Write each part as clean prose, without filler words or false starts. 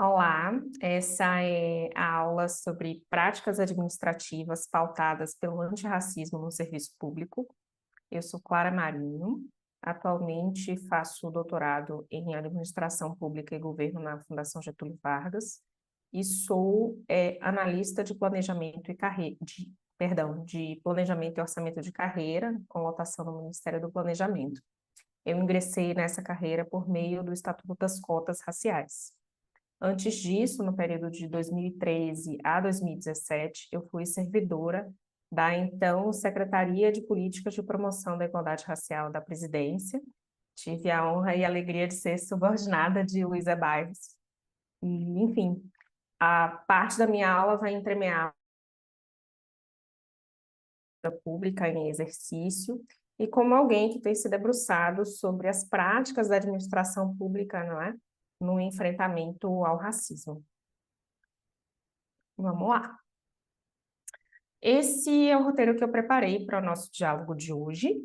Olá, essa é a aula sobre práticas administrativas pautadas pelo antirracismo no serviço público. Eu sou Clara Marinho, atualmente faço doutorado em Administração Pública e Governo na Fundação Getúlio Vargas e sou analista de planejamento e de planejamento e orçamento de carreira, com lotação no Ministério do Planejamento. Eu ingressei nessa carreira por meio do Estatuto das Cotas Raciais. Antes disso, no período de 2013 a 2017, eu fui servidora da então Secretaria de Políticas de Promoção da Igualdade Racial da Presidência. Tive a honra e a alegria de ser subordinada de Luísa Bairros. E, enfim, a parte da minha aula vai entremear a pública em exercício e como alguém que tem se debruçado sobre as práticas da administração pública, não é? No enfrentamento ao racismo. Vamos lá. Esse é o roteiro que eu preparei para o nosso diálogo de hoje.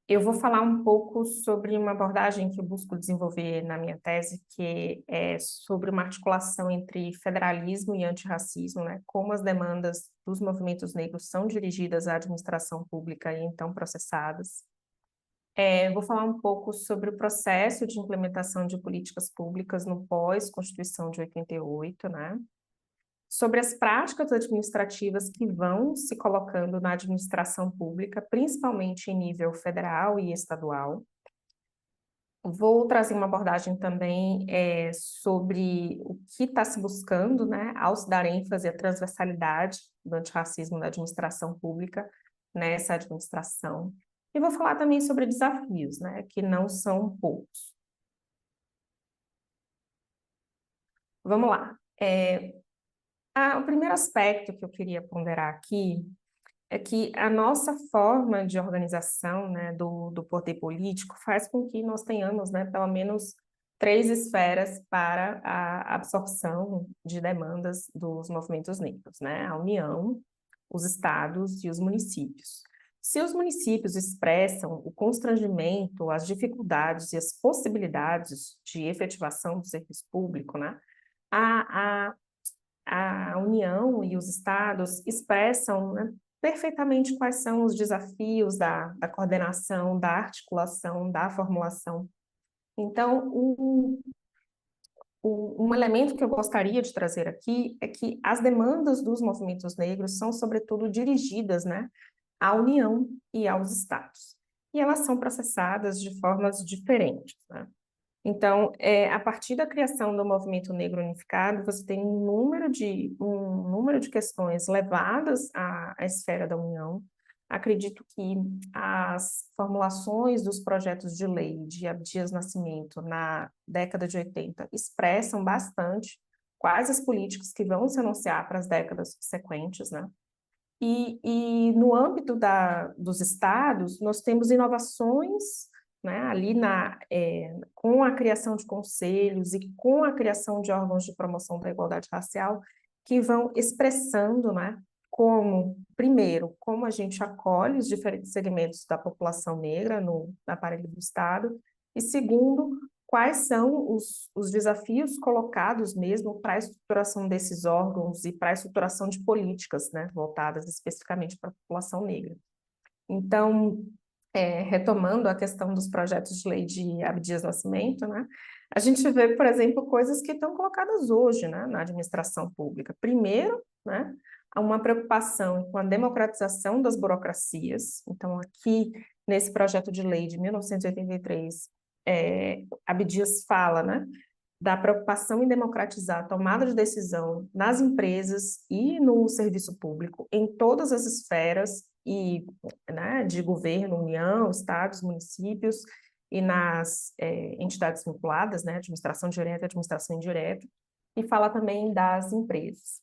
Eu vou falar um pouco sobre uma abordagem que eu busco desenvolver na minha tese, que é sobre uma articulação entre federalismo e antirracismo, né? Como as demandas dos movimentos negros são dirigidas à administração pública e então processadas. Vou falar um pouco sobre o processo de implementação de políticas públicas no pós-Constituição de 88, né? Sobre as práticas administrativas que vão se colocando na administração pública, principalmente em nível federal e estadual. Vou trazer uma abordagem também sobre o que está se buscando, né, ao se dar ênfase à transversalidade do antirracismo da administração pública nessa administração. E vou falar também sobre desafios, né, que não são poucos. Vamos lá. O primeiro aspecto que eu queria ponderar aqui é que a nossa forma de organização, né, do poder político faz com que nós tenhamos, né, pelo menos 3 esferas para a absorção de demandas dos movimentos negros, né? A União, os estados e os municípios. Se os municípios expressam o constrangimento, as dificuldades e as possibilidades de efetivação do serviço público, né? A União e os estados expressam, né, perfeitamente quais são os desafios da coordenação, da articulação, da formulação. Então, um elemento que eu gostaria de trazer aqui é que as demandas dos movimentos negros são, sobretudo, dirigidas, né, à União e aos estados. E elas são processadas de formas diferentes, né? Então, a partir da criação do Movimento Negro Unificado, você tem um número de questões levadas à esfera da União. Acredito que as formulações dos projetos de lei de Abdias Nascimento na década de 80 expressam bastante quais as políticas que vão se anunciar para as décadas subsequentes, né? E no âmbito dos estados, nós temos inovações, né, ali com a criação de conselhos e com a criação de órgãos de promoção da igualdade racial, que vão expressando, né, primeiro, como a gente acolhe os diferentes segmentos da população negra no aparelho do Estado, e segundo, quais são os desafios colocados mesmo para a estruturação desses órgãos e para a estruturação de políticas, né, voltadas especificamente para a população negra. Então, retomando a questão dos projetos de lei de Abdias Nascimento, né, a gente vê, por exemplo, coisas que estão colocadas hoje, né, na administração pública. Primeiro, né, há uma preocupação com a democratização das burocracias. Então, aqui, nesse projeto de lei de 1983, Abdias fala, né, da preocupação em democratizar a tomada de decisão nas empresas e no serviço público, em todas as esferas né, de governo, União, estados, municípios e nas entidades vinculadas, né, administração direta e administração indireta, e fala também das empresas.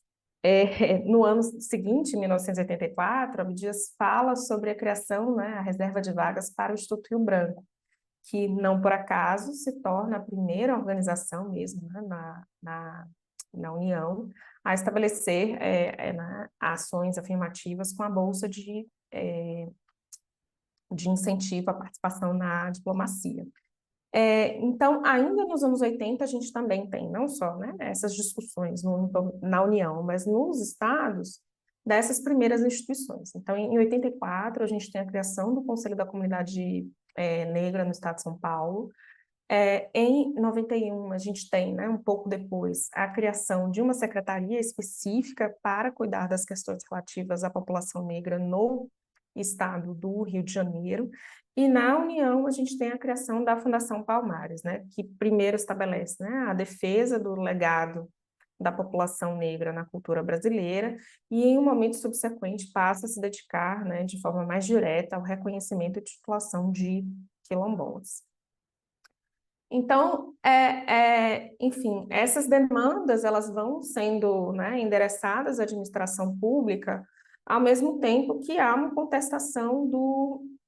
No ano seguinte, em 1984, Abdias fala sobre a criação, né, a reserva de vagas para o Instituto Rio Branco, que não por acaso se torna a primeira organização mesmo, né, na União a estabelecer né, ações afirmativas com a bolsa de incentivo à participação na diplomacia. Então, ainda nos anos 80, a gente também tem, não só, né, essas discussões na União, mas nos estados, dessas primeiras instituições. Então, em 84, a gente tem a criação do Conselho da Comunidade Negra no estado de São Paulo. Em 91, a gente tem, né, um pouco depois, a criação de uma secretaria específica para cuidar das questões relativas à população negra no estado do Rio de Janeiro. E na União, a gente tem a criação da Fundação Palmares, né, que primeiro estabelece, né, a defesa do legado da população negra na cultura brasileira e, em um momento subsequente, passa a se dedicar, né, de forma mais direta ao reconhecimento e titulação de quilombolas. Então, enfim, essas demandas elas vão sendo, né, endereçadas à administração pública, ao mesmo tempo que há uma contestação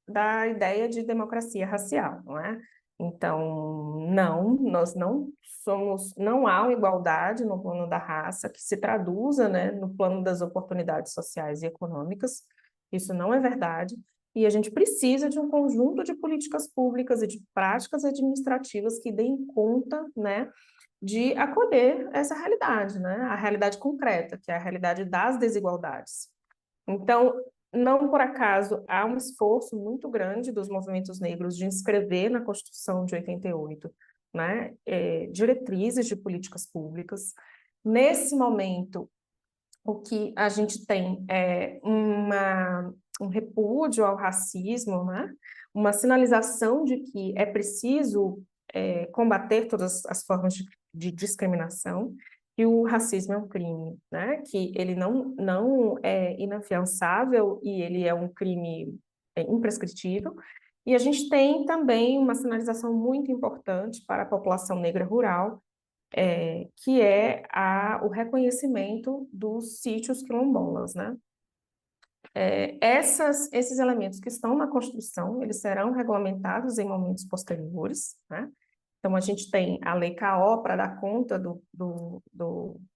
da ideia de democracia racial, não é? Então, não, nós não somos, não há uma igualdade no plano da raça que se traduza, né, no plano das oportunidades sociais e econômicas. Isso não é verdade. E a gente precisa de um conjunto de políticas públicas e de práticas administrativas que deem conta, né, de acolher essa realidade, né, a realidade concreta, que é a realidade das desigualdades. Então, não por acaso, há um esforço muito grande dos movimentos negros de inscrever na Constituição de 88, né, diretrizes de políticas públicas. Nesse momento, o que a gente tem é um repúdio ao racismo, né? Uma sinalização de que é preciso combater todas as formas de discriminação, que o racismo é um crime, né? Que ele não é inafiançável e ele é um crime imprescritível. E a gente tem também uma sinalização muito importante para a população negra rural, que é o reconhecimento dos sítios quilombolas, né? Esses elementos que estão na Constituição, eles serão regulamentados em momentos posteriores, né? Então, a gente tem a Lei K.O. para dar conta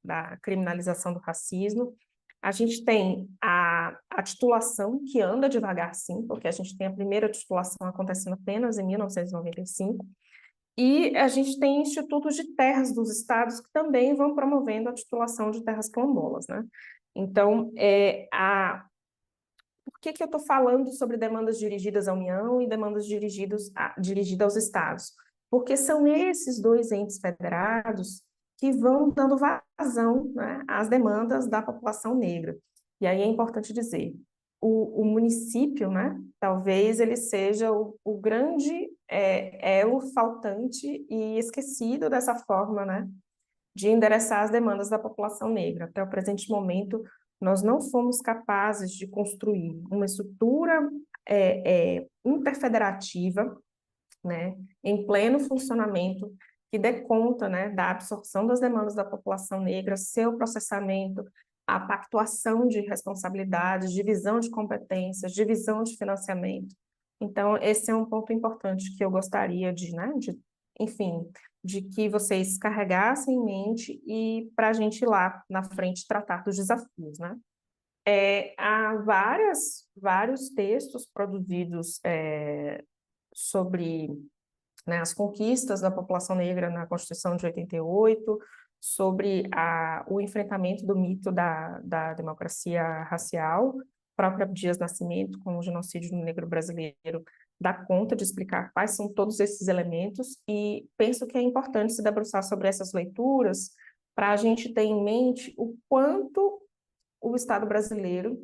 da criminalização do racismo. A gente tem a titulação, que anda devagar, sim, porque a gente tem a primeira titulação acontecendo apenas em 1995. E a gente tem institutos de terras dos estados que também vão promovendo a titulação de terras quilombolas, né? Então, por que eu estou falando sobre demandas dirigidas à União e demandas dirigidas aos estados? Porque são esses dois entes federados que vão dando vazão, né, às demandas da população negra. E aí é importante dizer, o município, né, talvez ele seja o grande elo faltante e esquecido dessa forma, né, de endereçar as demandas da população negra. Até o presente momento, nós não fomos capazes de construir uma estrutura interfederativa, né, em pleno funcionamento, que dê conta, né, da absorção das demandas da população negra, seu processamento, a pactuação de responsabilidades, divisão de competências, divisão de financiamento. Então, esse é um ponto importante que eu gostaria enfim, de que vocês carregassem em mente e para a gente ir lá na frente tratar dos desafios, né? Há vários textos produzidos sobre, né, as conquistas da população negra na Constituição de 88, sobre o enfrentamento do mito da democracia racial. O próprio Dias Nascimento, com o genocídio negro brasileiro, dá conta de explicar quais são todos esses elementos, e penso que é importante se debruçar sobre essas leituras para a gente ter em mente o quanto o Estado brasileiro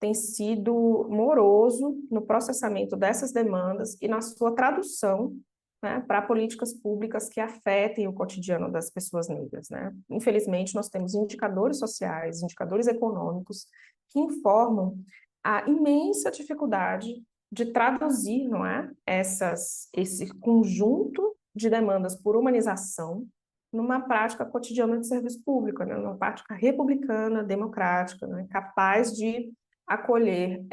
tem sido moroso no processamento dessas demandas e na sua tradução, né, para políticas públicas que afetem o cotidiano das pessoas negras, né? Infelizmente, nós temos indicadores sociais, indicadores econômicos que informam a imensa dificuldade de traduzir, não é, esse conjunto de demandas por humanização numa prática cotidiana de serviço público, né? Numa prática republicana, democrática, né? Capaz de acolher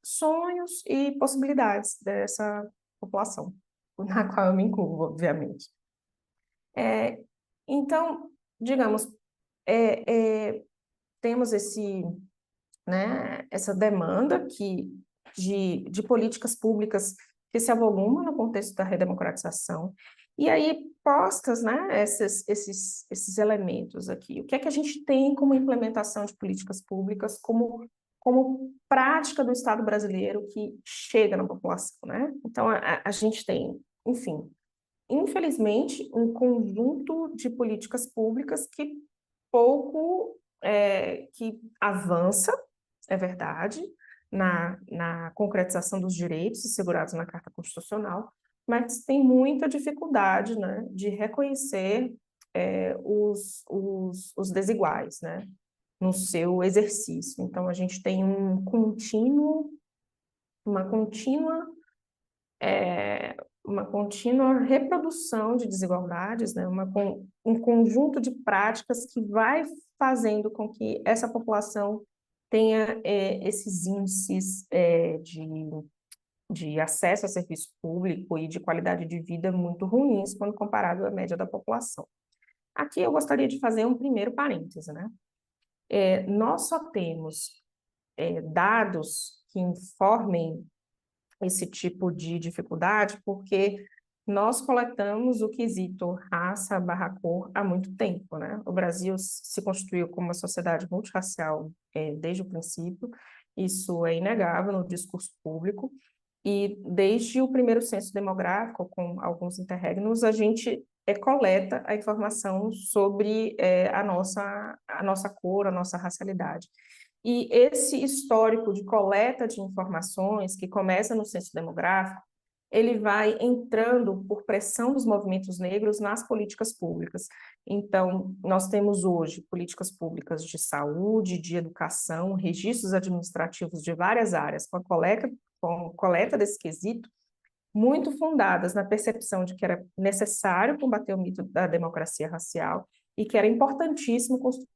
sonhos e possibilidades dessa população, na qual eu me incluo, obviamente. Então, digamos, temos né, essa demanda de políticas públicas que se avoluma no contexto da redemocratização. E aí, postas, né, esses elementos aqui, o que é que a gente tem como implementação de políticas públicas, como prática do Estado brasileiro que chega na população, né? Então, a gente tem, enfim, infelizmente, um conjunto de políticas públicas que pouco que avança, é verdade, na concretização dos direitos assegurados na Carta Constitucional, mas tem muita dificuldade, né, de reconhecer os desiguais, né, no seu exercício. Então, a gente tem uma contínua uma contínua reprodução de desigualdades, né? Um conjunto de práticas que vai fazendo com que essa população tenha esses índices de acesso a serviço público e de qualidade de vida muito ruins quando comparado à média da população. Aqui eu gostaria de fazer um primeiro parêntese, né? Nós só temos dados que informem esse tipo de dificuldade, porque nós coletamos o quesito raça/cor há muito tempo, né? O Brasil se constituiu como uma sociedade multirracial desde o princípio, isso é inegável no discurso público, e desde o primeiro censo demográfico, com alguns interregnos, a gente coleta a informação sobre a nossa cor, a nossa racialidade. E esse histórico de coleta de informações, que começa no censo demográfico, ele vai entrando por pressão dos movimentos negros nas políticas públicas. Então, nós temos hoje políticas públicas de saúde, de educação, registros administrativos de várias áreas, com a coleta desse quesito, muito fundadas na percepção de que era necessário combater o mito da democracia racial e que era importantíssimo construir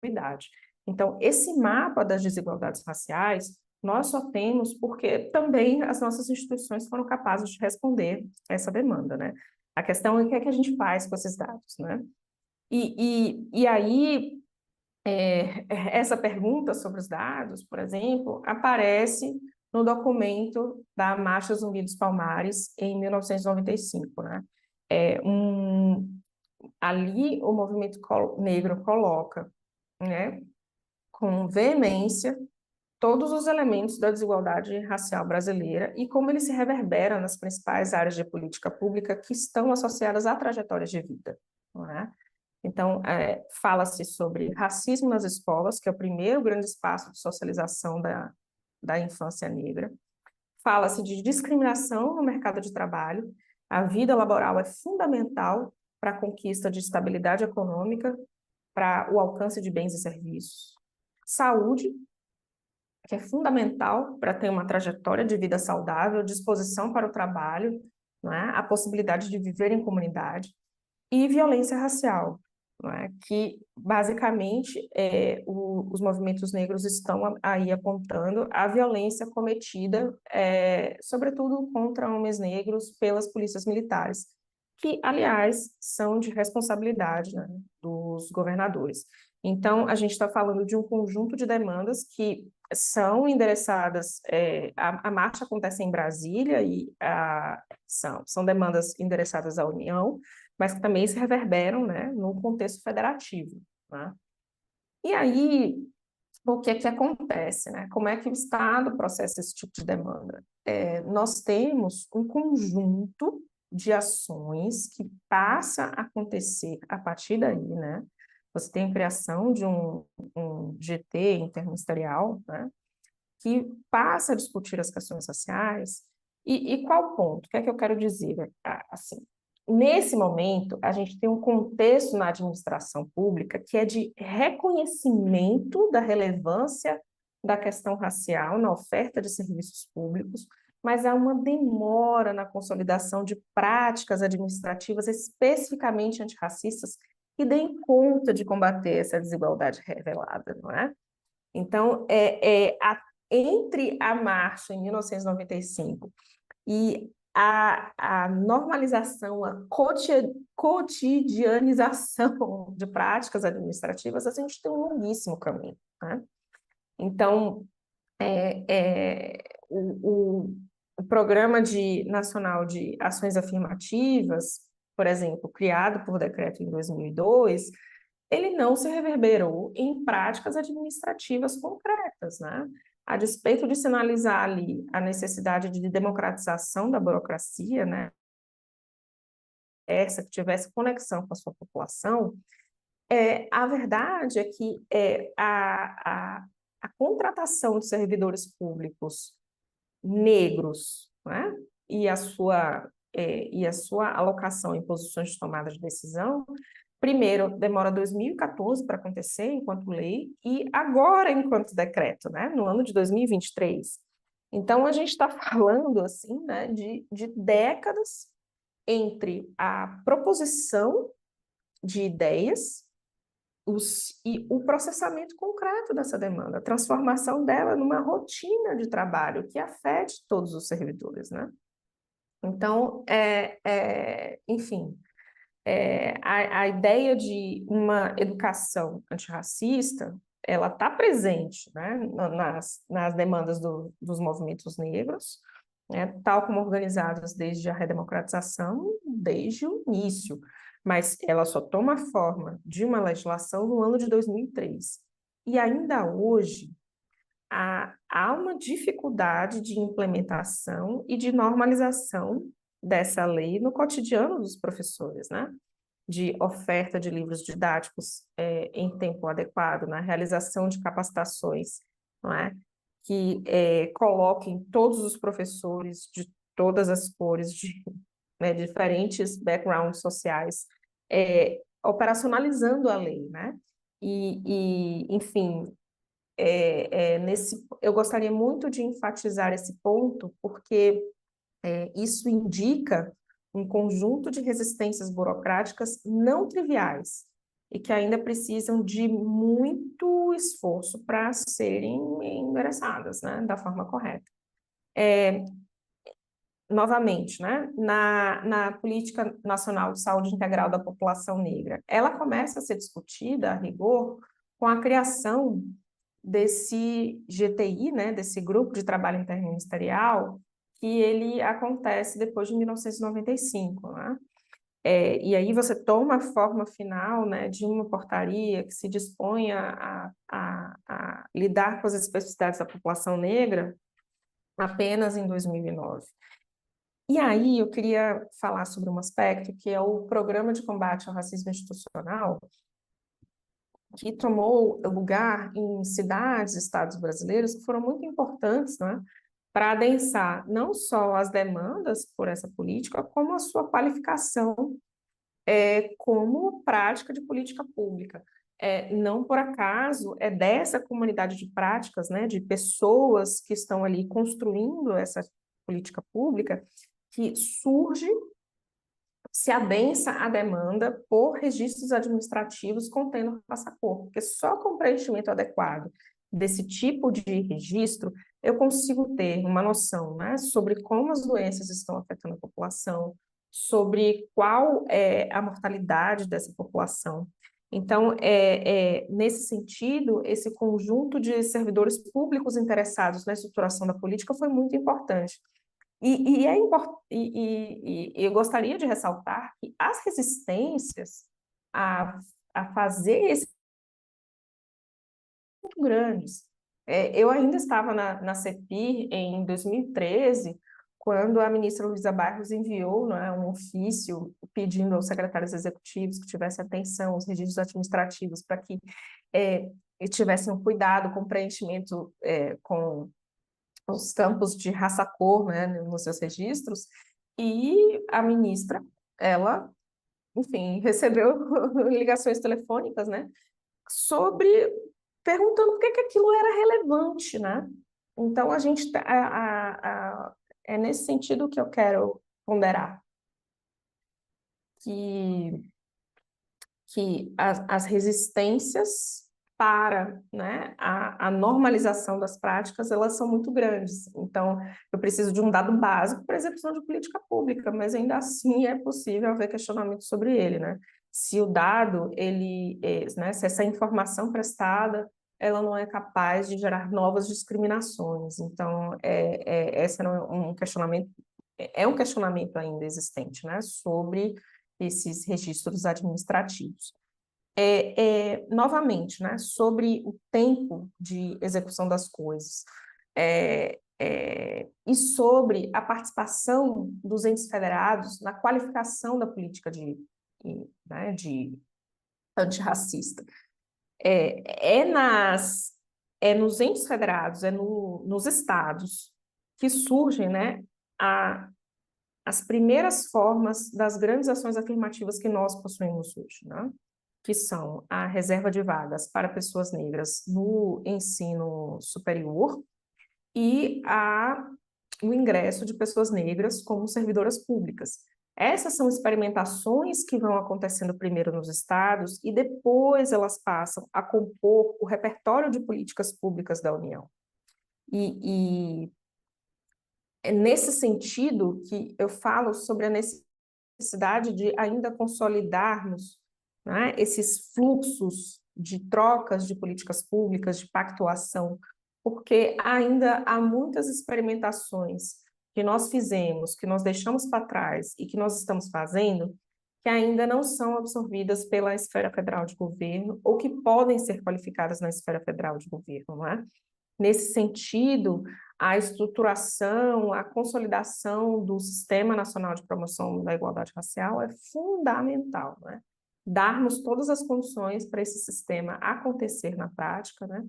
idade. Então, esse mapa das desigualdades raciais, nós só temos porque também as nossas instituições foram capazes de responder essa demanda, né? A questão é o que é que a gente faz com esses dados, né? E aí, essa pergunta sobre os dados, por exemplo, aparece no documento da Marcha Zumbi dos Palmares, em 1995, né? Ali, o movimento negro coloca, né, com veemência todos os elementos da desigualdade racial brasileira e como ele se reverbera nas principais áreas de política pública que estão associadas a trajetórias de vida, não é? Então, fala-se sobre racismo nas escolas, que é o primeiro grande espaço de socialização da infância negra. Fala-se de discriminação no mercado de trabalho. A vida laboral é fundamental para a conquista de estabilidade econômica, para o alcance de bens e serviços. Saúde, que é fundamental para ter uma trajetória de vida saudável, disposição para o trabalho, não é? A possibilidade de viver em comunidade. E violência racial, não é? Que basicamente os movimentos negros estão aí apontando a violência cometida, sobretudo contra homens negros pelas polícias militares, que, aliás, são de responsabilidade, né, dos governadores. Então, a gente está falando de um conjunto de demandas que são endereçadas, a marcha acontece em Brasília e são demandas endereçadas à União, mas que também se reverberam, né, no contexto federativo, né? E aí, o que é que acontece, né? Como é que o Estado processa esse tipo de demanda? Nós temos um conjunto de ações que passa a acontecer a partir daí, né? Você tem a criação de um GT interministerial, né, que passa a discutir as questões raciais. E qual ponto? O que é que eu quero dizer? Assim, nesse momento, a gente tem um contexto na administração pública que é de reconhecimento da relevância da questão racial na oferta de serviços públicos, mas há uma demora na consolidação de práticas administrativas especificamente antirracistas que deem conta de combater essa desigualdade revelada, não é? Então, entre a marcha em 1995 e a normalização, a cotidianização de práticas administrativas, a gente tem um longuíssimo caminho, né? Então, o o Programa Nacional de Ações Afirmativas, por exemplo, criado por decreto em 2002, ele não se reverberou em práticas administrativas concretas, né? A despeito de sinalizar ali a necessidade de democratização da burocracia, né? Essa que tivesse conexão com a sua população, a verdade é que a contratação de servidores públicos negros, né? E a sua alocação em posições de tomada de decisão, primeiro, demora 2014 para acontecer enquanto lei, e agora enquanto decreto, né? No ano de 2023. Então, a gente está falando, assim, né, de décadas entre a proposição de ideias e o processamento concreto dessa demanda, a transformação dela numa rotina de trabalho que afete todos os servidores, né? Então, enfim, a ideia de uma educação antirracista, ela está presente, né, nas demandas dos movimentos negros, né, tal como organizadas desde a redemocratização, desde o início, mas ela só toma forma de uma legislação no ano de 2003. E ainda hoje, há uma dificuldade de implementação e de normalização dessa lei no cotidiano dos professores, né? De oferta de livros didáticos em tempo adequado, na realização de capacitações, não é? Que coloquem todos os professores de todas as cores, de diferentes backgrounds sociais, operacionalizando a lei, né? Enfim, eu gostaria muito de enfatizar esse ponto, porque isso indica um conjunto de resistências burocráticas não triviais e que ainda precisam de muito esforço para serem endereçadas, né, da forma correta. Novamente, né, na Política Nacional de Saúde Integral da População Negra, ela começa a ser discutida, a rigor, com a criação desse GTI, né, desse Grupo de Trabalho Interministerial, que ele acontece depois de 1995, né? E aí você toma a forma final, né, de uma portaria que se dispõe a lidar com as especificidades da população negra apenas em 2009. E aí eu queria falar sobre um aspecto que é o Programa de Combate ao Racismo Institucional, que tomou lugar em cidades e estados brasileiros que foram muito importantes, né, para adensar não só as demandas por essa política, como a sua qualificação como prática de política pública. Não por acaso é dessa comunidade de práticas, né, de pessoas que estão ali construindo essa política pública, que se adensa a demanda por registros administrativos contendo raça cor, porque só com o preenchimento adequado desse tipo de registro eu consigo ter uma noção, né, sobre como as doenças estão afetando a população, sobre qual é a mortalidade dessa população. Então, nesse sentido, esse conjunto de servidores públicos interessados na estruturação da política foi muito importante. E eu gostaria de ressaltar que as resistências a fazer esse muito grandes. Eu ainda estava na CEPIR em 2013, quando a ministra Luísa Barros enviou, né, um ofício pedindo aos secretários executivos que tivessem atenção aos registros administrativos para que tivessem um cuidado com o preenchimento com os campos de raça-cor, né, nos seus registros, e a ministra, ela, enfim, recebeu ligações telefônicas, né, perguntando por que aquilo era relevante, né? Então, é nesse sentido que eu quero ponderar, que, que as resistências para, né, a normalização das práticas, elas são muito grandes. Então, eu preciso de um dado básico para execução de política pública, mas ainda assim é possível haver questionamento sobre ele, né? Se o dado, né, se essa informação prestada ela não é capaz de gerar novas discriminações. Então, esse era um questionamento, é um questionamento ainda existente, né, sobre esses registros administrativos. Novamente, né, sobre o tempo de execução das coisas, e sobre a participação dos entes federados na qualificação da política né, de antirracista. Nos entes federados, nos estados que surgem, né, as primeiras formas das grandes ações afirmativas que nós possuímos hoje, né? Que são a reserva de vagas para pessoas negras no ensino superior e o ingresso de pessoas negras como servidoras públicas. Essas são experimentações que vão acontecendo primeiro nos estados e depois elas passam a compor o repertório de políticas públicas da União. E é nesse sentido que eu falo sobre a necessidade de ainda consolidarmos, né, esses fluxos de trocas de políticas públicas, de pactuação, porque ainda há muitas experimentações que nós fizemos, que nós deixamos para trás e que nós estamos fazendo, que ainda não são absorvidas pela esfera federal de governo ou que podem ser qualificadas na esfera federal de governo, não é? Nesse sentido, a estruturação, a consolidação do Sistema Nacional de Promoção da Igualdade Racial é fundamental, né? Darmos todas as condições para esse sistema acontecer na prática, né?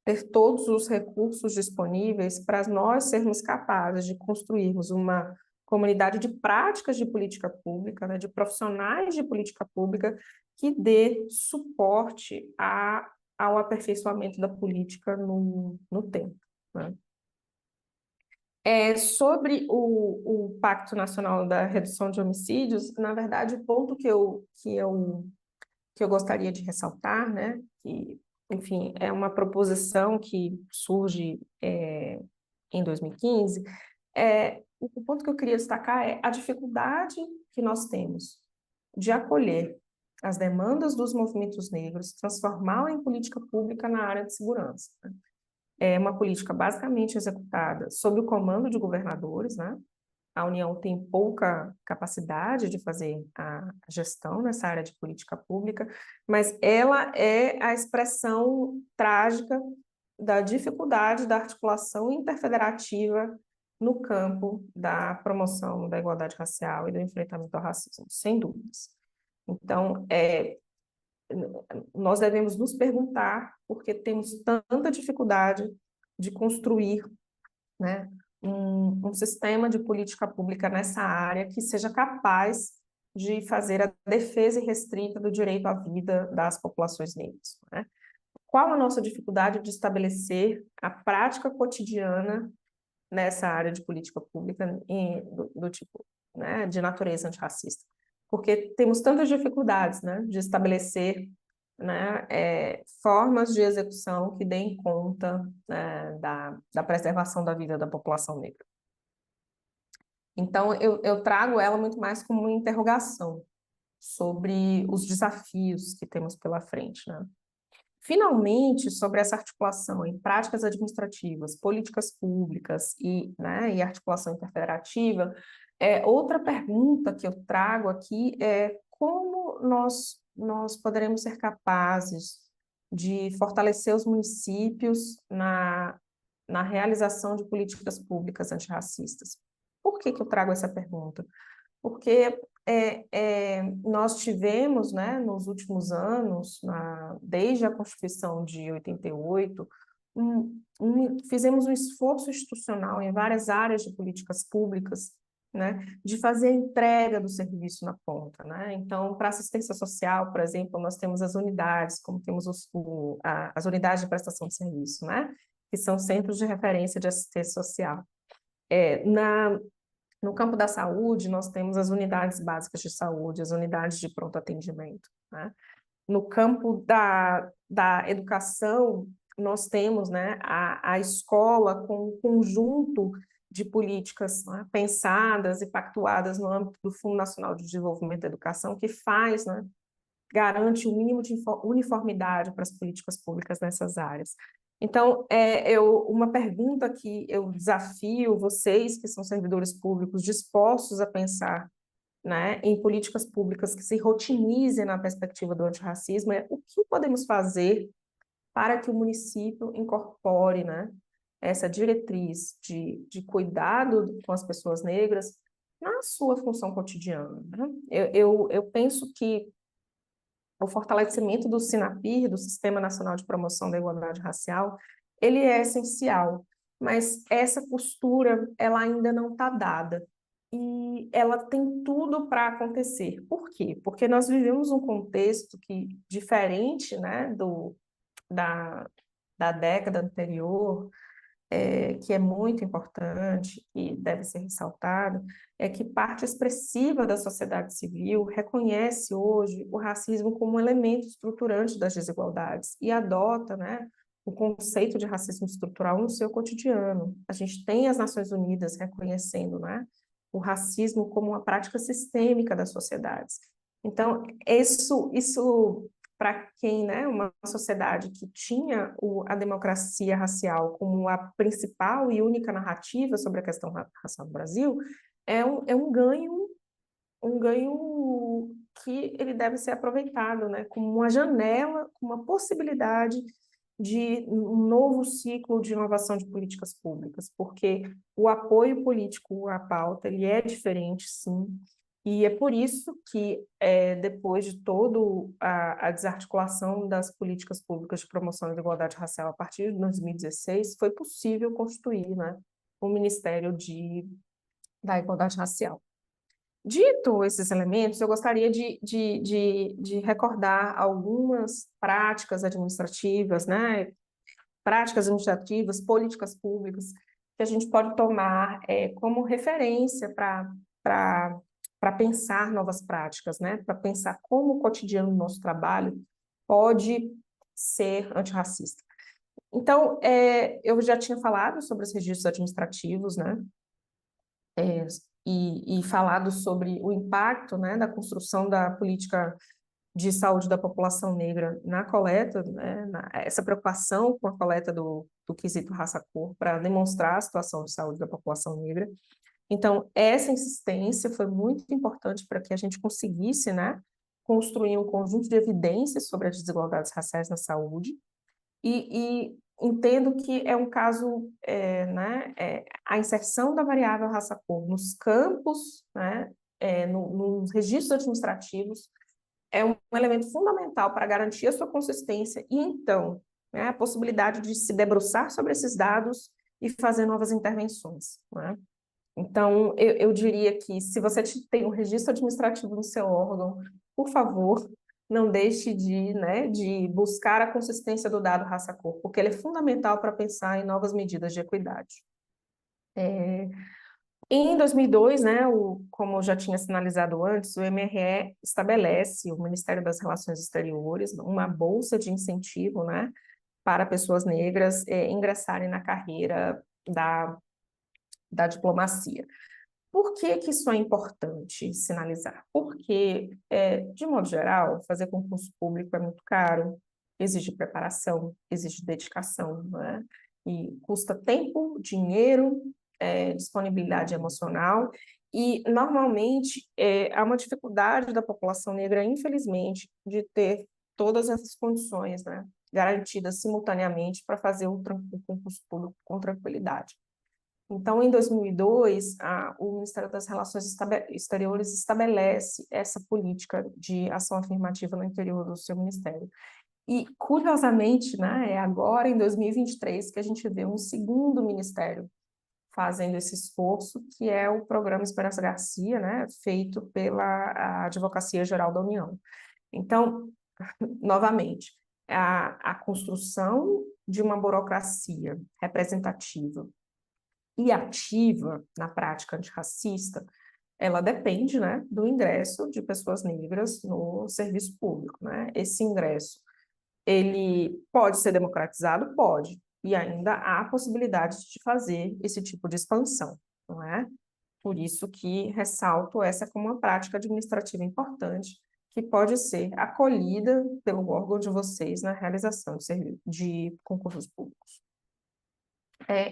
Ter todos os recursos disponíveis para nós sermos capazes de construirmos uma comunidade de práticas de política pública, né? De profissionais de política pública que dê suporte ao aperfeiçoamento da política no tempo, né? Sobre o Pacto Nacional da Redução de Homicídios, na verdade, o ponto que eu gostaria de ressaltar, né, que, enfim, é uma proposição que surge em 2015, o ponto que eu queria destacar é a dificuldade que nós temos de acolher as demandas dos movimentos negros, transformá-la em política pública na área de segurança, né? É uma política basicamente executada sob o comando de governadores, né? A União tem pouca capacidade de fazer a gestão nessa área de política pública, mas ela é a expressão trágica da dificuldade da articulação interfederativa no campo da promoção da igualdade racial e do enfrentamento ao racismo, sem dúvidas. Então, nós devemos nos perguntar por que temos tanta dificuldade de construir, né, um sistema de política pública nessa área que seja capaz de fazer a defesa irrestrita do direito à vida das populações negras, né? Qual a nossa dificuldade de estabelecer a prática cotidiana nessa área de política pública do tipo, né, de natureza antirracista? Porque temos tantas dificuldades, né, de estabelecer, né, formas de execução que deem conta, né, da preservação da vida da população negra. Então, eu trago ela muito mais como uma interrogação sobre os desafios que temos pela frente, né? Finalmente, sobre essa articulação em práticas administrativas, políticas públicas né, e articulação interfederativa, outra pergunta que eu trago aqui é como nós poderemos ser capazes de fortalecer os municípios na realização de políticas públicas antirracistas. Por que eu trago essa pergunta? Porque nós tivemos, né, nos últimos anos, desde a Constituição de 88, fizemos um esforço institucional em várias áreas de políticas públicas, né, de fazer a entrega do serviço na ponta, né? Então, para assistência social, por exemplo, nós temos as unidades, como temos as unidades de prestação de serviço, né, que são centros de referência de assistência social. No campo da saúde, nós temos as unidades básicas de saúde, as unidades de pronto atendimento, né? No campo da educação, nós temos, né, a escola com um conjunto de políticas, né, pensadas e pactuadas no âmbito do Fundo Nacional de Desenvolvimento da Educação, que faz, né, garante o mínimo de uniformidade para as políticas públicas nessas áreas. Então, uma pergunta que eu desafio vocês, que são servidores públicos, dispostos a pensar, né, em políticas públicas que se rotinizem na perspectiva do antirracismo, é o que podemos fazer para que o município incorpore, né, essa diretriz de cuidado com as pessoas negras na sua função cotidiana, né? Eu penso que o fortalecimento do SINAPIR, do Sistema Nacional de Promoção da Igualdade Racial, ele é essencial, mas essa postura, ela ainda não está dada. E ela tem tudo para acontecer. Por quê? Porque nós vivemos um contexto que, diferente, né, da década anterior, que é muito importante e deve ser ressaltado, é que parte expressiva da sociedade civil reconhece hoje o racismo como um elemento estruturante das desigualdades e adota, né, o conceito de racismo estrutural no seu cotidiano. A gente tem as Nações Unidas reconhecendo, né, o racismo como uma prática sistêmica das sociedades. Então, isso para quem, né, uma sociedade que tinha a democracia racial como a principal e única narrativa sobre a questão racial no Brasil, é um ganho que ele deve ser aproveitado, né, como uma janela, uma possibilidade de um novo ciclo de inovação de políticas públicas, porque o apoio político à pauta ele é diferente, sim, e é por isso que, depois de toda a desarticulação das políticas públicas de promoção da igualdade racial a partir de 2016, foi possível constituir, né, o Ministério da Igualdade Racial. Dito esses elementos, eu gostaria de recordar algumas práticas administrativas, né, práticas administrativas, políticas públicas, que a gente pode tomar como referência para pensar novas práticas, né? Para pensar como o cotidiano do nosso trabalho pode ser antirracista. Então, eu já tinha falado sobre os registros administrativos, né? E falado sobre o impacto, né, da construção da política de saúde da população negra na coleta, né, essa preocupação com a coleta do quesito raça-cor para demonstrar a situação de saúde da população negra. Então, essa insistência foi muito importante para que a gente conseguisse, né, construir um conjunto de evidências sobre as desigualdades raciais na saúde e entendo que é um caso, né, a inserção da variável raça-cor nos campos, né, nos registros administrativos, é um elemento fundamental para garantir a sua consistência e, então, né, a possibilidade de se debruçar sobre esses dados e fazer novas intervenções, né? Então, eu diria que se você tem um registro administrativo no seu órgão, por favor, não deixe né, de buscar a consistência do dado raça-cor, porque ele é fundamental para pensar em novas medidas de equidade. Em 2002, né, como eu já tinha sinalizado antes, o MRE estabelece, o Ministério das Relações Exteriores, uma bolsa de incentivo, né, para pessoas negras ingressarem na carreira da diplomacia. Por que que isso é importante sinalizar? Porque, de modo geral, fazer concurso público é muito caro, exige preparação, exige dedicação, né? E custa tempo, dinheiro, disponibilidade emocional, e normalmente há uma dificuldade da população negra, infelizmente, de ter todas essas condições, né, garantidas simultaneamente para fazer o concurso público com tranquilidade. Então, em 2002, o Ministério das Relações Exteriores estabelece essa política de ação afirmativa no interior do seu ministério. E, curiosamente, né, é agora, em 2023, que a gente vê um segundo ministério fazendo esse esforço, que é o Programa Esperança Garcia, né, feito pela Advocacia Geral da União. Então, novamente, a construção de uma burocracia representativa e ativa na prática antirracista, ela depende, né, do ingresso de pessoas negras no serviço público, né? Esse ingresso, ele pode ser democratizado? Pode, e ainda há possibilidade de fazer esse tipo de expansão, não é? Por isso que ressalto essa como uma prática administrativa importante que pode ser acolhida pelo órgão de vocês na realização de concursos públicos.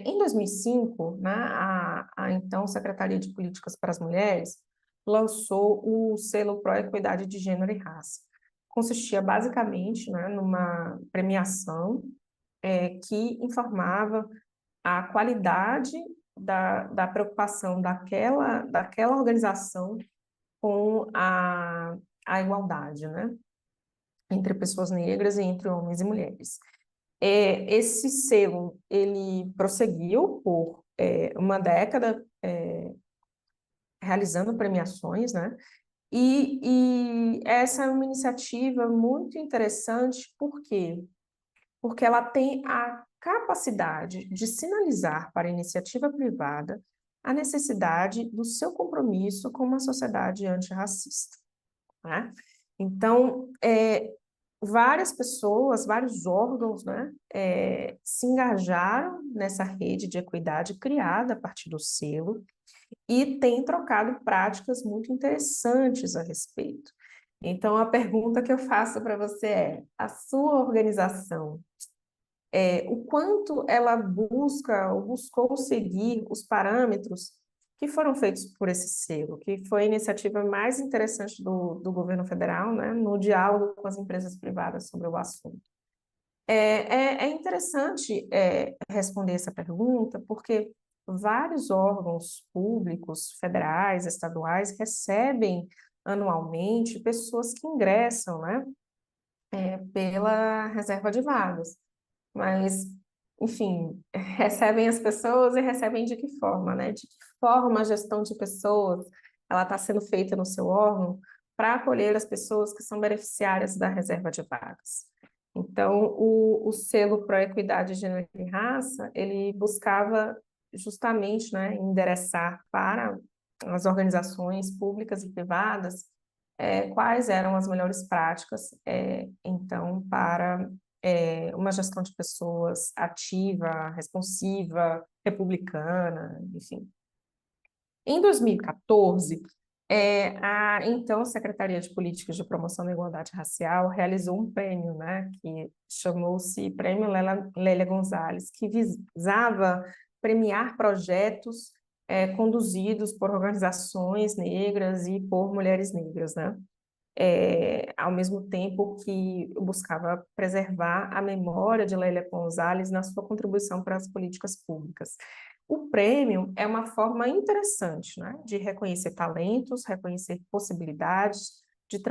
Em 2005, né, a então Secretaria de Políticas para as Mulheres lançou o selo Pró-Equidade de Gênero e Raça. Consistia basicamente, né, numa premiação que informava a qualidade da preocupação daquela organização com a igualdade, né, entre pessoas negras e entre homens e mulheres. Esse selo, ele prosseguiu por uma década realizando premiações, né? E essa é uma iniciativa muito interessante, por quê? Porque ela tem a capacidade de sinalizar para a iniciativa privada a necessidade do seu compromisso com uma sociedade antirracista, né? Então, várias pessoas, vários órgãos, né, se engajaram nessa rede de equidade criada a partir do selo e têm trocado práticas muito interessantes a respeito. Então, a pergunta que eu faço para você é: a sua organização, o quanto ela busca ou buscou seguir os parâmetros que foram feitos por esse selo, que foi a iniciativa mais interessante do governo federal, né, no diálogo com as empresas privadas sobre o assunto. É interessante responder essa pergunta, porque vários órgãos públicos, federais, estaduais, recebem anualmente pessoas que ingressam, né, pela reserva de vagas. Mas, enfim, recebem as pessoas e recebem de que forma, né? De que forma a gestão de pessoas ela está sendo feita no seu órgão para acolher as pessoas que são beneficiárias da reserva de vagas. Então, o selo Pró-Equidade, Gênero e Raça, ele buscava justamente, né, endereçar para as organizações públicas e privadas quais eram as melhores práticas, então, para uma gestão de pessoas ativa, responsiva, republicana, enfim. Em 2014, a então Secretaria de Políticas de Promoção da Igualdade Racial realizou um prêmio, né, que chamou-se Prêmio Lélia Gonzalez, que visava premiar projetos conduzidos por organizações negras e por mulheres negras, né? Ao mesmo tempo que buscava preservar a memória de Lélia Gonzalez na sua contribuição para as políticas públicas. O prêmio é uma forma interessante, né, de reconhecer talentos, reconhecer possibilidades, de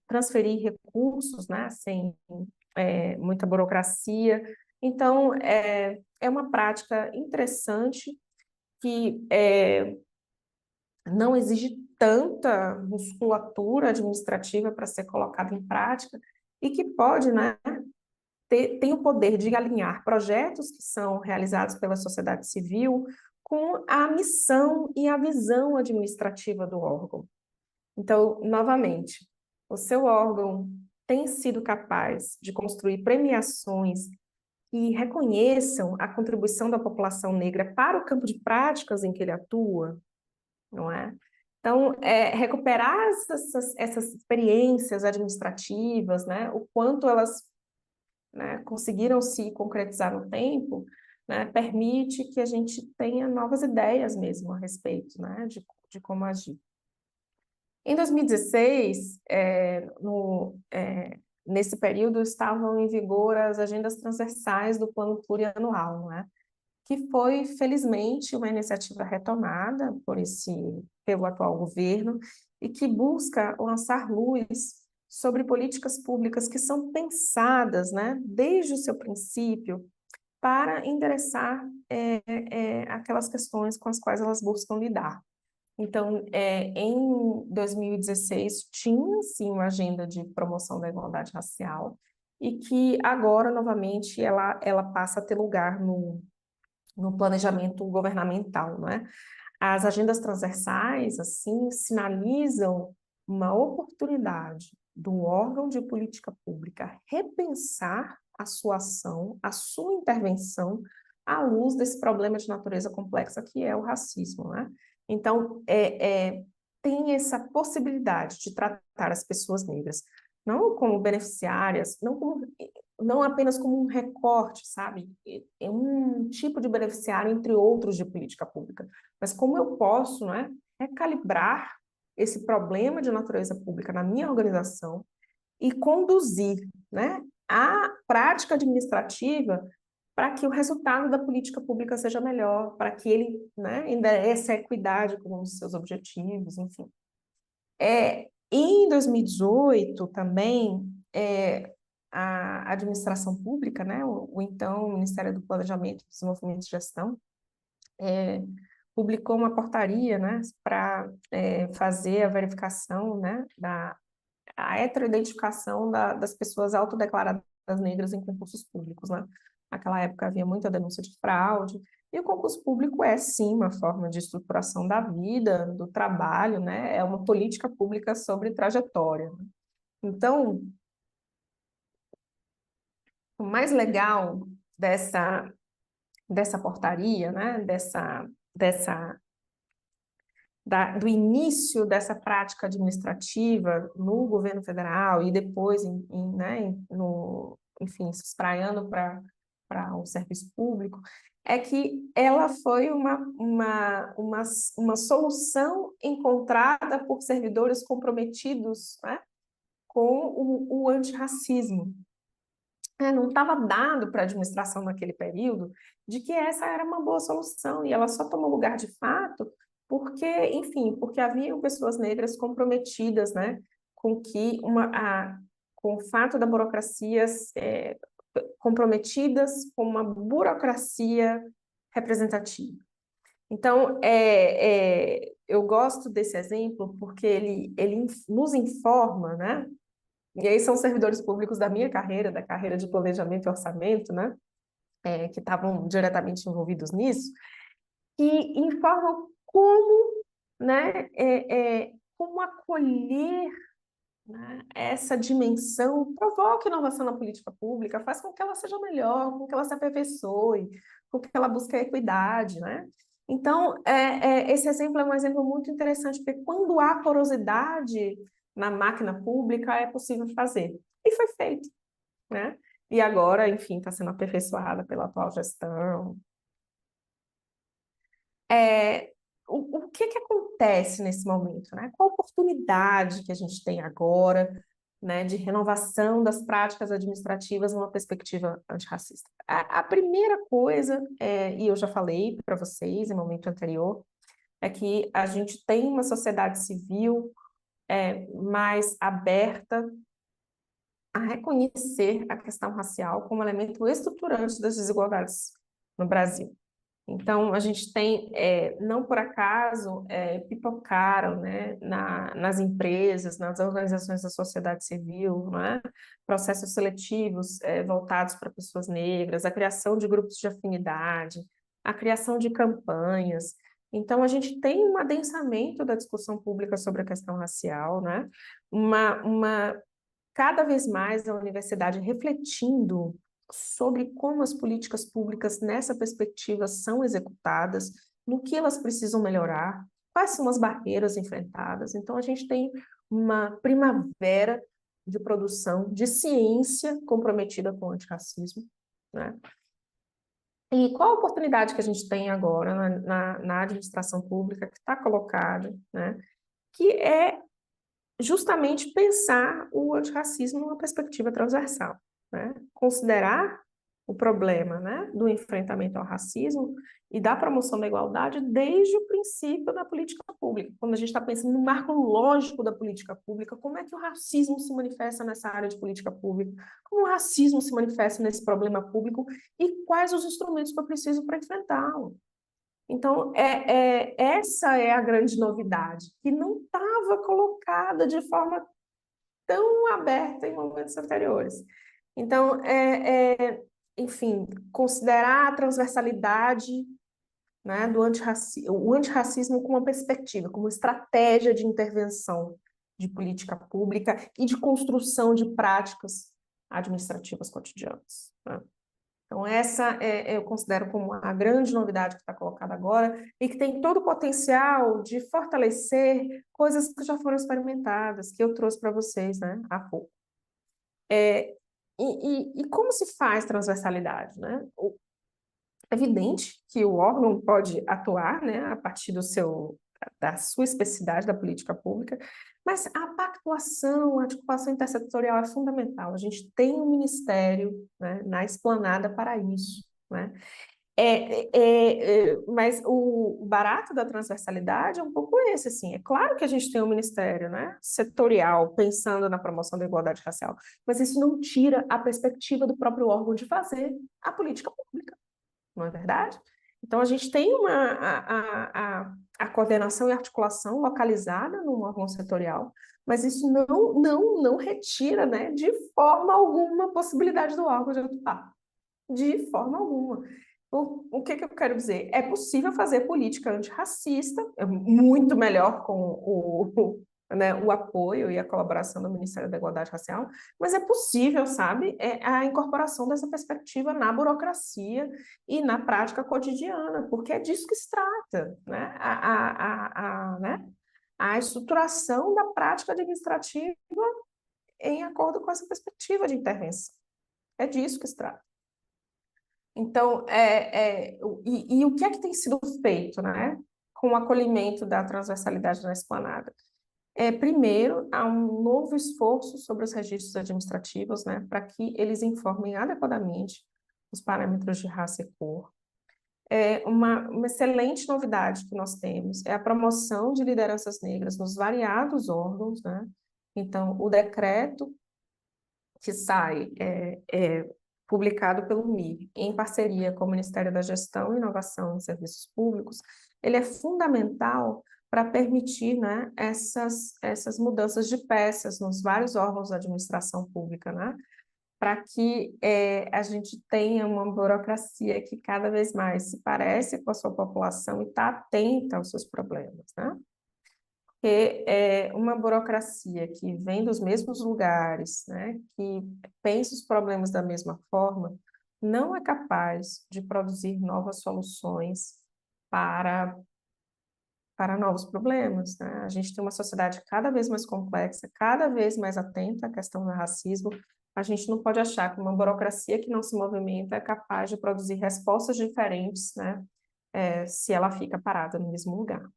transferir recursos, né, sem muita burocracia. Então, é uma prática interessante que não exige tanta musculatura administrativa para ser colocada em prática e que pode, né, tem o poder de alinhar projetos que são realizados pela sociedade civil com a missão e a visão administrativa do órgão. Então, novamente, o seu órgão tem sido capaz de construir premiações que reconheçam a contribuição da população negra para o campo de práticas em que ele atua, não é? Então, recuperar essas experiências administrativas, né, o quanto elas, né, conseguiram se concretizar no tempo, né, permite que a gente tenha novas ideias mesmo a respeito, né, de como agir. Em 2016, nesse período, estavam em vigor as agendas transversais do Plano Plurianual, não é? Que foi, felizmente, uma iniciativa retomada pelo atual governo e que busca lançar luz sobre políticas públicas que são pensadas, né, desde o seu princípio para endereçar aquelas questões com as quais elas buscam lidar. Então, em 2016, tinha, sim, uma agenda de promoção da igualdade racial e que agora, novamente, ela passa a ter lugar no planejamento governamental, não é? As agendas transversais, assim, sinalizam uma oportunidade do órgão de política pública repensar a sua ação, a sua intervenção à luz desse problema de natureza complexa que é o racismo, né? Então, tem essa possibilidade de tratar as pessoas negras não como beneficiárias, não apenas como um recorte, sabe? É um tipo de beneficiário entre outros de política pública, mas como eu posso, né, recalibrar esse problema de natureza pública na minha organização e conduzir, né, a prática administrativa para que o resultado da política pública seja melhor, para que ele, né, endereça a equidade como um dos seus objetivos, enfim. Em 2018 também, a administração pública, né, o então Ministério do Planejamento, Desenvolvimento e Gestão, publicou uma portaria, né, para fazer a verificação, né, a heteroidentificação das pessoas autodeclaradas negras em concursos públicos, né? Naquela época havia muita denúncia de fraude, e o concurso público é, sim, uma forma de estruturação da vida, do trabalho, né? É uma política pública sobre trajetória, né? Então, o mais legal dessa portaria, né? Do início dessa prática administrativa no governo federal e depois, enfim, se espraiando para o serviço público, é que ela foi uma solução encontrada por servidores comprometidos, né, com o antirracismo. Não estava dado para a administração naquele período de que essa era uma boa solução, e ela só tomou lugar de fato porque, enfim, porque haviam pessoas negras comprometidas, né, com o fato da burocracia, comprometidas com uma burocracia representativa. Então, eu gosto desse exemplo porque ele nos informa, né? E aí são servidores públicos da minha carreira, da carreira de planejamento e orçamento, né? Que estavam diretamente envolvidos nisso, que informam como, né, como acolher, né, essa dimensão, provoca inovação na política pública, faz com que ela seja melhor, com que ela se aperfeiçoe, com que ela busque a equidade, né? Então, esse exemplo é um exemplo muito interessante, porque quando há porosidade na máquina pública, é possível fazer. E foi feito, né? E agora, enfim, está sendo aperfeiçoada pela atual gestão. O que acontece nesse momento, né? Qual a oportunidade que a gente tem agora, né, de renovação das práticas administrativas numa perspectiva antirracista? A primeira coisa, e eu já falei para vocês em momento anterior, é que a gente tem uma sociedade civil mais aberta a reconhecer a questão racial como elemento estruturante das desigualdades no Brasil. Então, a gente tem, não por acaso, pipocaram, né, nas empresas, nas organizações da sociedade civil, né, processos seletivos voltados para pessoas negras, a criação de grupos de afinidade, a criação de campanhas. Então, a gente tem um adensamento da discussão pública sobre a questão racial, né, cada vez mais a universidade refletindo sobre como as políticas públicas nessa perspectiva são executadas, no que elas precisam melhorar, quais são as barreiras enfrentadas. Então, a gente tem uma primavera de produção de ciência comprometida com o antirracismo, né? E qual a oportunidade que a gente tem agora na administração pública que está colocada, né? Que é justamente pensar o antirracismo numa perspectiva transversal, né? Considerar o problema, né, do enfrentamento ao racismo e da promoção da igualdade desde o princípio da política pública. Quando a gente está pensando no marco lógico da política pública, como é que o racismo se manifesta nessa área de política pública? Como o racismo se manifesta nesse problema público e quais os instrumentos que eu preciso para enfrentá-lo? Então, essa é a grande novidade, que não estava colocada de forma tão aberta em momentos anteriores. Então, enfim, considerar a transversalidade, né, o antirracismo como uma perspectiva, como estratégia de intervenção de política pública e de construção de práticas administrativas cotidianas, né? Então, essa eu considero como a grande novidade que está colocada agora e que tem todo o potencial de fortalecer coisas que já foram experimentadas, que eu trouxe para vocês, né, há pouco. E como se faz transversalidade, né? É evidente que o órgão pode atuar, né, a partir da sua especificidade da política pública, mas a pactuação, a articulação intersetorial é fundamental. A gente tem um ministério, né, na esplanada para isso, né? Mas o barato da transversalidade é um pouco esse, assim. É claro que a gente tem um ministério, né, setorial, pensando na promoção da igualdade racial, mas isso não tira a perspectiva do próprio órgão de fazer a política pública, não é verdade? Então, a gente tem a coordenação e articulação localizada num órgão setorial, mas isso não retira, né, de forma alguma a possibilidade do órgão de atuar. De forma alguma. O que eu quero dizer? É possível fazer política antirracista, é muito melhor com né, o apoio e a colaboração do Ministério da Igualdade Racial, mas é possível, sabe, a incorporação dessa perspectiva na burocracia e na prática cotidiana, porque é disso que se trata, né? Né? A estruturação da prática administrativa em acordo com essa perspectiva de intervenção. É disso que se trata. Então, o que é que tem sido feito, né, com o acolhimento da transversalidade na esplanada? Primeiro, há um novo esforço sobre os registros administrativos, né, para que eles informem adequadamente os parâmetros de raça e cor. Uma excelente novidade que nós temos é a promoção de lideranças negras nos variados órgãos, né? Então, o decreto que sai publicado pelo MIG, em parceria com o Ministério da Gestão, Inovação e Serviços Públicos, ele é fundamental para permitir, né, essas mudanças de peças nos vários órgãos da administração pública, né, para que a gente tenha uma burocracia que cada vez mais se parece com a sua população e está atenta aos seus problemas, né? Porque uma burocracia que vem dos mesmos lugares, né, que pensa os problemas da mesma forma, não é capaz de produzir novas soluções para, para novos problemas, né? A gente tem uma sociedade cada vez mais complexa, cada vez mais atenta à questão do racismo. A gente não pode achar que uma burocracia que não se movimenta é capaz de produzir respostas diferentes, né, se ela fica parada no mesmo lugar.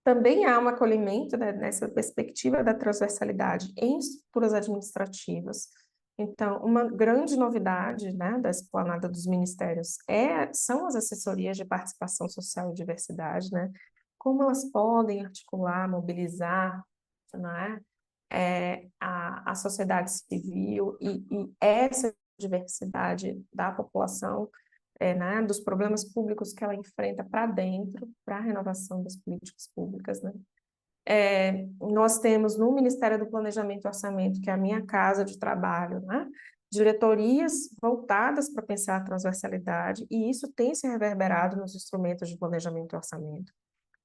Também há um acolhimento, né, nessa perspectiva da transversalidade em estruturas administrativas. Então, uma grande novidade, né, da esplanada dos ministérios são as assessorias de participação social e diversidade, né? Como elas podem articular, mobilizar, né, a sociedade civil e essa diversidade da população, né, dos problemas públicos que ela enfrenta para dentro, para a renovação das políticas públicas, né? Nós temos no Ministério do Planejamento e Orçamento, que é a minha casa de trabalho, né, diretorias voltadas para pensar a transversalidade, e isso tem se reverberado nos instrumentos de planejamento e orçamento.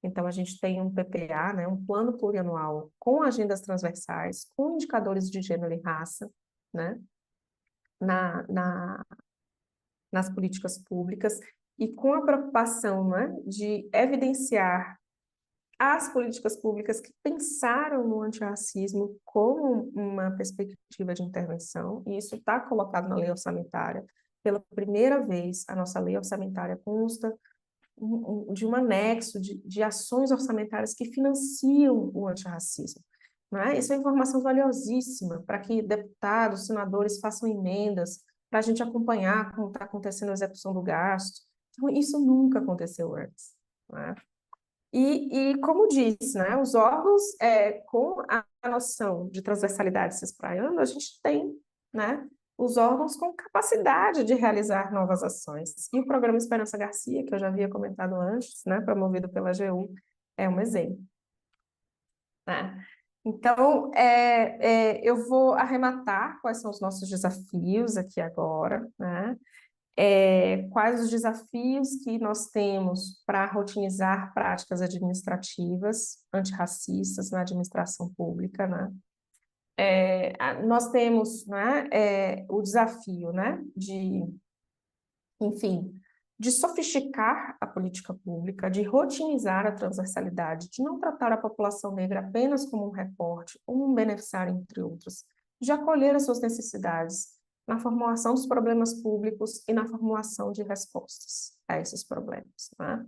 Então, a gente tem um PPA, né, um plano plurianual com agendas transversais, com indicadores de gênero e raça, né, na, na, nas políticas públicas, e com a preocupação, né, de evidenciar as políticas públicas que pensaram no antirracismo como uma perspectiva de intervenção, e isso está colocado na lei orçamentária. Pela primeira vez, a nossa lei orçamentária consta de um anexo de ações orçamentárias que financiam o antirracismo. Não é? Isso é informação valiosíssima para que deputados, senadores façam emendas, para a gente acompanhar como está acontecendo a execução do gasto. Então, isso nunca aconteceu antes. Não é? Como disse, né, os órgãos com a noção de transversalidade se espraiando, a gente tem, né, os órgãos com capacidade de realizar novas ações. E o programa Esperança Garcia, que eu já havia comentado antes, né, promovido pela AGU, é um exemplo. Né? Então, eu vou arrematar quais são os nossos desafios aqui agora, né? Quais os desafios que nós temos para rotinizar práticas administrativas antirracistas na administração pública, né? Nós temos, né, o desafio, né, enfim, de sofisticar a política pública, de rotinizar a transversalidade, de não tratar a população negra apenas como um recorte, um beneficiário, entre outros, de acolher as suas necessidades na formulação dos problemas públicos e na formulação de respostas a esses problemas, né?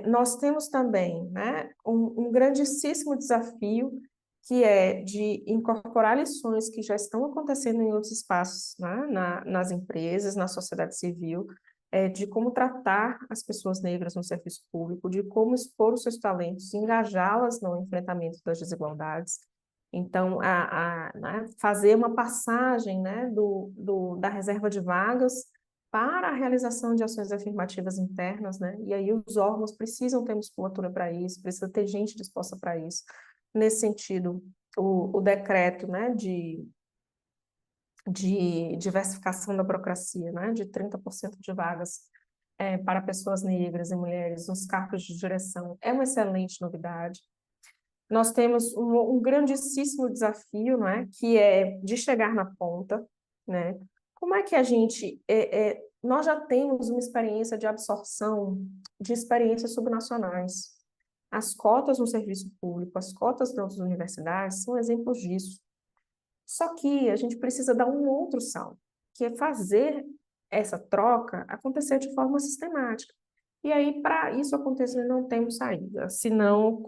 Nós temos também, né, um grandíssimo desafio, que é de incorporar lições que já estão acontecendo em outros espaços, né, nas empresas, na sociedade civil, de como tratar as pessoas negras no serviço público, de como expor os seus talentos, engajá-las no enfrentamento das desigualdades. Então, né, fazer uma passagem, né, da reserva de vagas para a realização de ações afirmativas internas, né? E aí os órgãos precisam ter musculatura para isso, precisa ter gente disposta para isso. Nesse sentido, o decreto, né, de diversificação da burocracia, né, de 30% de vagas para pessoas negras e mulheres nos cargos de direção, é uma excelente novidade. Nós temos um grandíssimo desafio, né, que é de chegar na ponta, né? Como é que a gente... nós já temos uma experiência de absorção de experiências subnacionais. As cotas no serviço público, as cotas nas universidades são exemplos disso. Só que a gente precisa dar um outro salto, que é fazer essa troca acontecer de forma sistemática. E aí, para isso acontecer, não temos saída, senão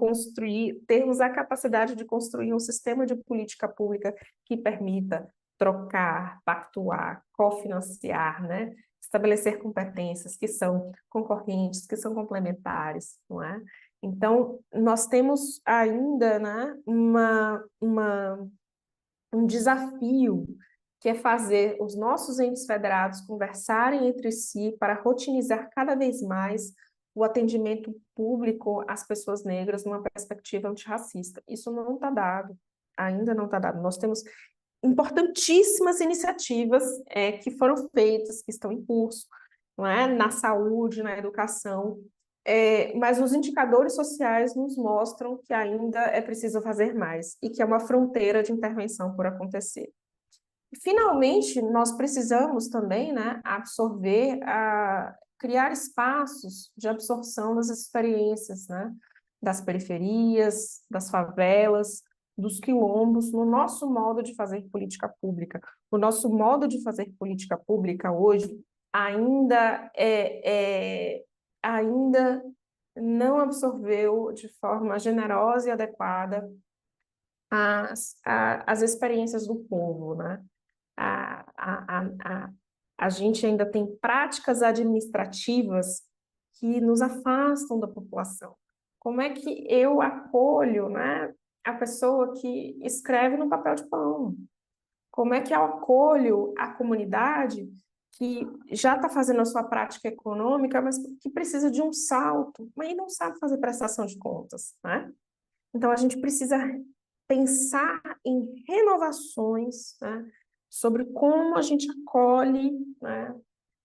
termos a capacidade de construir um sistema de política pública que permita trocar, pactuar, cofinanciar, né? Estabelecer competências que são concorrentes, que são complementares, não é? Então, nós temos ainda, né, um desafio, que é fazer os nossos entes federados conversarem entre si para rotinizar cada vez mais o atendimento público às pessoas negras numa perspectiva antirracista. Isso não está dado, ainda não está dado. Nós temos importantíssimas iniciativas que foram feitas, que estão em curso, não é? Na saúde, na educação, mas os indicadores sociais nos mostram que ainda é preciso fazer mais e que é uma fronteira de intervenção por acontecer. E, finalmente, nós precisamos também, né, criar espaços de absorção das experiências, né, das periferias, das favelas, dos quilombos, no nosso modo de fazer política pública. O nosso modo de fazer política pública hoje ainda não absorveu de forma generosa e adequada as experiências do povo, né? A, a, a, a, a gente ainda tem práticas administrativas que nos afastam da população. Como é que eu acolho, né, a pessoa que escreve no papel de pão? Como é que eu acolho a comunidade que já está fazendo a sua prática econômica, mas que precisa de um salto, mas não sabe fazer prestação de contas, né? Então, a gente precisa pensar em renovações, né, sobre como a gente acolhe, né,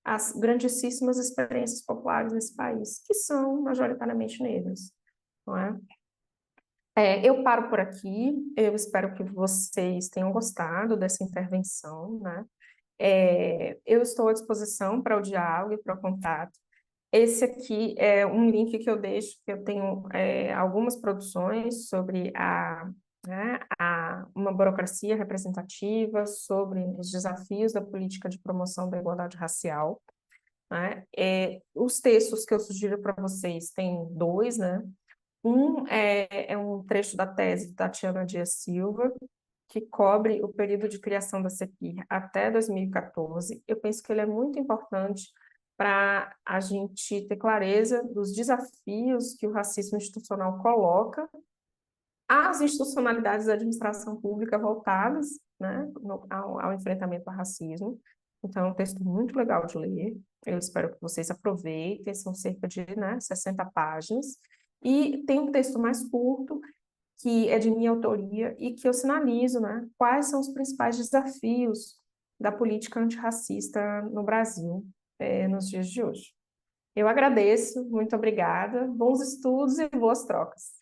as grandíssimas experiências populares nesse país, que são majoritariamente negras, não é? Eu paro por aqui, eu espero que vocês tenham gostado dessa intervenção, né? Eu estou à disposição para o diálogo e para o contato. Esse aqui é um link que eu deixo, que eu tenho algumas produções sobre né, uma burocracia representativa, sobre os desafios da política de promoção da igualdade racial, né? Os textos que eu sugiro para vocês tem dois, né? Um é um trecho da tese de Tatiana Dias Silva, que cobre o período de criação da CEPIR até 2014. Eu penso que ele é muito importante para a gente ter clareza dos desafios que o racismo institucional coloca às institucionalidades da administração pública voltadas, né, ao enfrentamento ao racismo. Então, é um texto muito legal de ler. Eu espero que vocês aproveitem, são cerca de, né, 60 páginas. E tem um texto mais curto, que é de minha autoria e que eu sinalizo, né, quais são os principais desafios da política antirracista no Brasil, nos dias de hoje. Eu agradeço, muito obrigada, bons estudos e boas trocas.